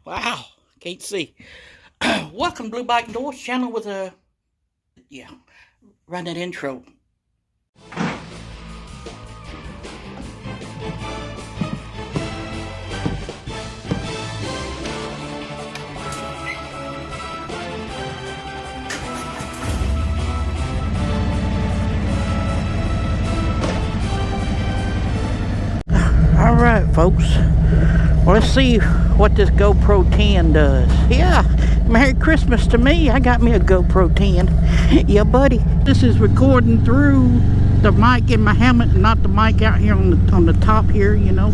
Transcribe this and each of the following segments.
Wow, can't see. Welcome to Blue Bike Doors channel with a, run that intro. Alright folks, well, let's see what this GoPro 10 does. Yeah, Merry Christmas to me. I got me a GoPro 10. Yeah buddy, this is recording through the mic in my helmet, not the mic out here on the top here, you know,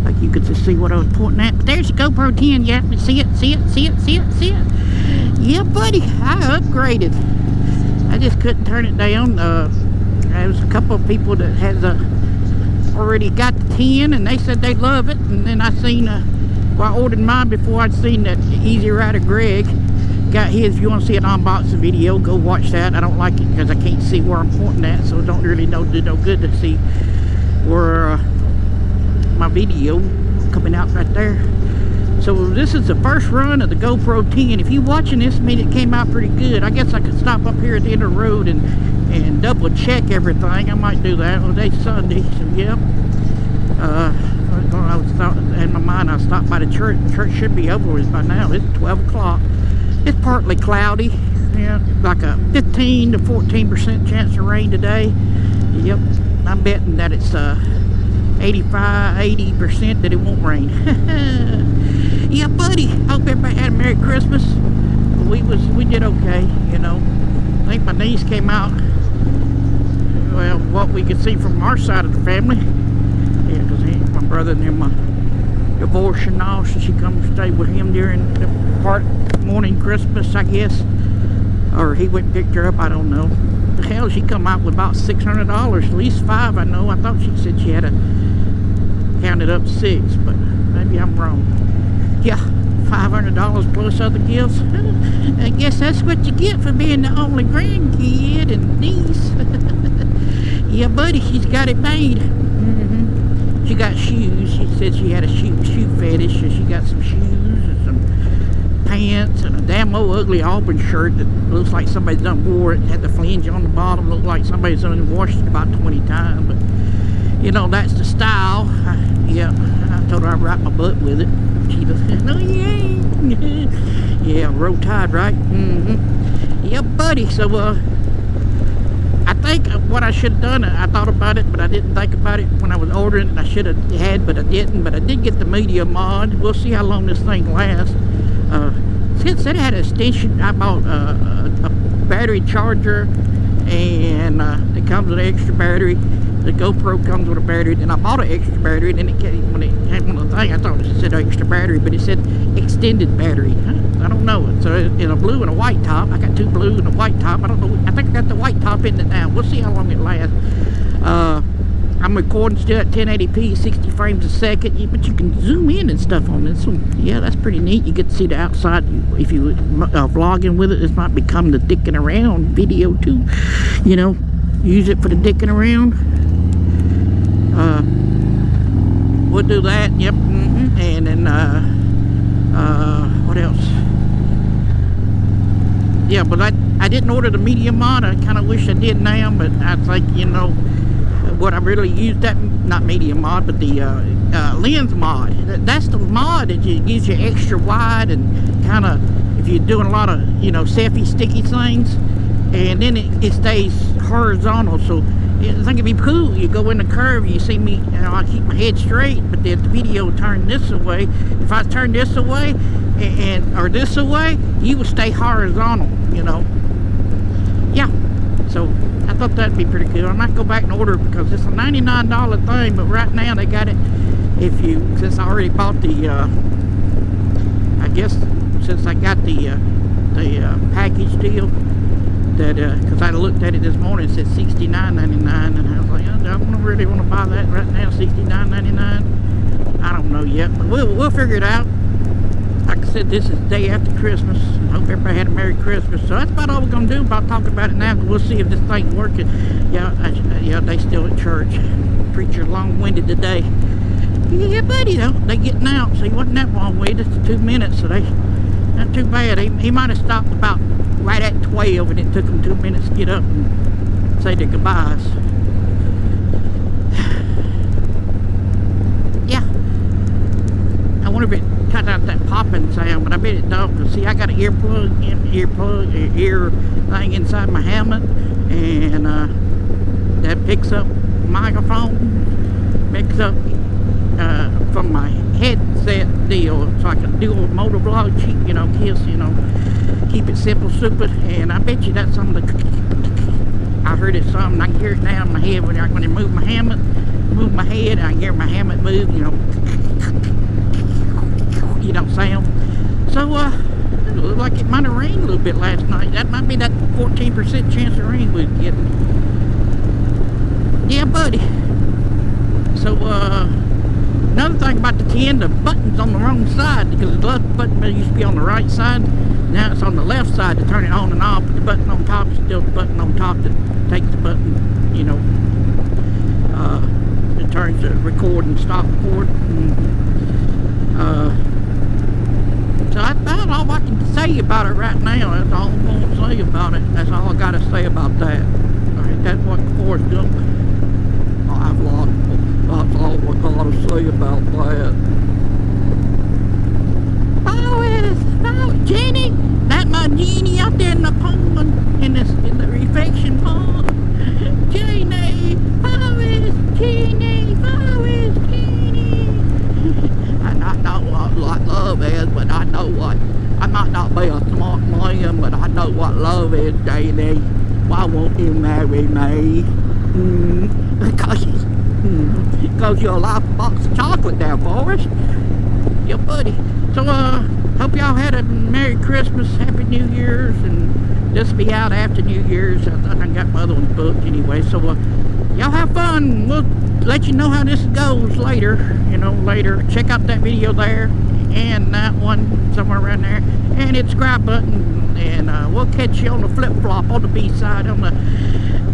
like you could just see what I was pointing at. But there's the GoPro 10. Yeah, see it. Yeah buddy, I upgraded. I just couldn't turn it down. There was a couple of people that has already got the 10 and they said they love it, and then I seen well, I ordered mine before I'd seen that Easy Rider Greg got his. If you want to see an unboxing video, go watch that. I don't like it because I can't see where I'm pointing at, so it don't really do no good to see where my video coming out right there. So this is the first run of the GoPro 10. If you're watching this, I mean, it came out pretty good. I guess I could stop up here at the end of the road and double check everything. I might do that. Well, today's Sunday, so yeah. I was in my mind, I stopped by the church. The church should be over with by now. It's 12 o'clock. It's partly cloudy. Yeah, like a 15 to 14% chance of rain today. Yep, I'm betting that it's 80% that it won't rain. Yeah, buddy. Hope everybody had a Merry Christmas. We did okay, you know. I think my niece came out. Well, what we could see from our side of the family. Yeah, because my brother and them divorced and all, so she come to stay with him during the morning Christmas, I guess. Or he went and picked her up, I don't know. The hell, she come out with about $600, at least 5, I know. I thought she said she had counted up 6, but maybe I'm wrong. Yeah, $500 plus other gifts. I guess that's what you get for being the only grandkid and niece. Yeah, buddy, she's got it made. She got shoes. She said she had a shoe fetish, so she got some shoes and some pants and a damn old ugly Auburn shirt that looks like somebody's done wore it. Had the flange on the bottom, looked like somebody's done washed it about 20 times. But you know, that's the style. Yeah, I told her I'd wrap my butt with it. She said, no you ain't. Yeah, roll tide, right? Yeah, buddy. So I think what I should have done, I thought about it, but I didn't think about it when I was ordering it. I should have had, but I didn't. But I did get the media mod. We'll see how long this thing lasts. Since it had an extension, I bought a battery charger, and it comes with an extra battery. The GoPro comes with a battery, and I bought an extra battery, and then it came, when it came on the thing, I thought it said extra battery, but it said extended battery. I don't know. So in a blue and a white top. I got 2 blue and a white top. I don't know. I think I got the white top in it now. We'll see how long it lasts. I'm recording still at 1080p, 60 frames a second, but you can zoom in and stuff on this one. Yeah, that's pretty neat. You get to see the outside. If you vlogging with it, this might become the dicking around video too. You know, use it for the dicking around. We'll do that. Yep. And then what else? Yeah, but I didn't order the media mod. I kind of wish I did now, but I think, you know, what I really used, that not media mod, but the lens mod. That's the mod that gives you extra wide and kind of, if you're doing a lot of, you know, selfie sticky things, and then it stays horizontal. So I think it'd be cool. You go in the curve, you see me, you know, I keep my head straight, but the video turned this away. If I turn this away or this away, you will stay horizontal, you know. Yeah, so I thought that'd be pretty cool. I might go back and order it because it's a $99 thing, but right now they got it. If you, since I already bought the, I guess since I got the package deal, that because I looked at it this morning, it said $69.99, and I was like, I don't really want to buy that right now. $69.99. I don't know yet, but we'll figure it out. Like I said, this is the day after Christmas. I hope everybody had a Merry Christmas. So that's about all we're gonna do. About talking about it now. We'll see if this thing's working. Yeah, yeah, they still at church. Preacher long-winded today. Yeah, buddy, though. They getting out, so he wasn't that long with us. 2 minutes, so they not too bad. He might have stopped about right at 12, and it took him 2 minutes to get up and say their goodbyes. Yeah. I wonder if it cut out that popping sound, but I bet it don't. Cause see, I got an ear thing inside my helmet, and that picks up microphone, picks up from my headset deal, so I can do a motor vlog, you know, keep it simple, stupid. And I bet you that's some of the, I heard it some, I can hear it now in my head when I move my helmet, move my head, I can hear my helmet move, you know, sound. So it looked like it might have rained a little bit last night. That might be that 14% chance of rain we're getting. Yeah, buddy. So another thing about the 10, the button's on the wrong side, because the left button used to be on the right side. Now it's on the left side to turn it on and off. The button on top is still the button on top that takes the button, you know, it turns the record and stop record. So that's all I can say about it right now. That's all I'm going to say about it. That's all I got to say about that. Alright, that's what Forrest Gump. I've lost. That's all I got to say about that. Oh, Jenny! That's my Jenny out there in the pond, in the reflection pond. Jenny! Forrest! Jenny! Forrest! Jenny! I know what love is, but I know what. I might not be a smart man, but I know what love is, Jenny. Why won't you marry me? Because you're a life box of chocolate there, Forrest. Yeah, buddy. So, hope y'all had a Merry Christmas, Happy New Year's, and this will be out after New Year's. I got my other ones booked anyway, so, y'all have fun. We'll let you know how this goes later, you know, later. Check out that video there, and that one somewhere around there, and hit the subscribe button, and we'll catch you on the flip-flop on the B-side, on the